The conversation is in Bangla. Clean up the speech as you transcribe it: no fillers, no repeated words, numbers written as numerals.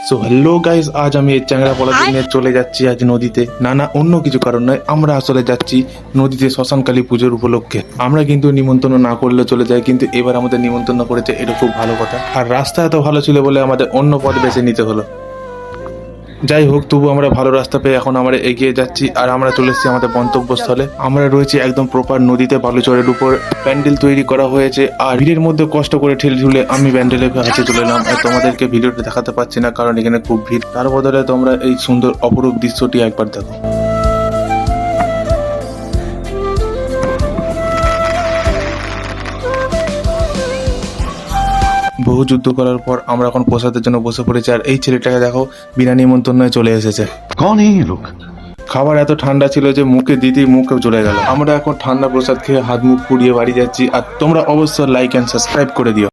সো হ্যালো গাইস, আজ আমি এই চ্যাংড়া পলাশ নিয়ে চলে যাচ্ছি আজ নদীতে। না অন্য কিছু কারণ নয়, আমরা আসলে যাচ্ছি নদীতে শ্মশানকালী পুজোর উপলক্ষে। আমরা কিন্তু নিমন্ত্রণ না করলে চলে যাই, কিন্তু এবার আমাদের নিমন্ত্রণ করেছে, এটা খুব ভালো কথা। আর রাস্তা এত ভালো ছিল বলে আমাদের অন্য পথ বেছে নিতে হলো। যাই হোক, তবু আমরা ভালো রাস্তা পেয়ে এখন আমরা এগিয়ে যাচ্ছি আর আমরা চলে এসেছি আমাদের গন্তব্যস্থলে। আমরা রয়েছি একদম প্রপার নদীতে, বালুচরের উপর প্যান্ডেল তৈরি করা হয়েছে। আর ভিড়ের মধ্যে কষ্ট করে ঠেলে ঠুলে আমি প্যান্ডেলের কাছে চলে এলাম। আর তোমাদেরকে ভিডিওটা দেখাতে পারছি না কারণ এখানে খুব ভিড়। তার বদলে তোমরা এই সুন্দর অপরূপ দৃশ্যটি একবার দেখো। বহু যুদ্ধ করার পর আমরা এখন প্রসাদের জন্য বসে পড়েছি। আর এই ছেলেটাকে দেখো, বিনা নিমন্ত্রণে চলে এসেছে। कौन है ये लोग? খাবার এত ঠান্ডা ছিল যে মুখে দিতেই মুখে চলে গেল। আমরা এখন ঠান্ডা প্রসাদ খেয়ে হাত মুখ পুড়িয়ে বাড়ি যাচ্ছি। আর তোমরা অবশ্যই লাইক এন্ড সাবস্ক্রাইব করে দিও।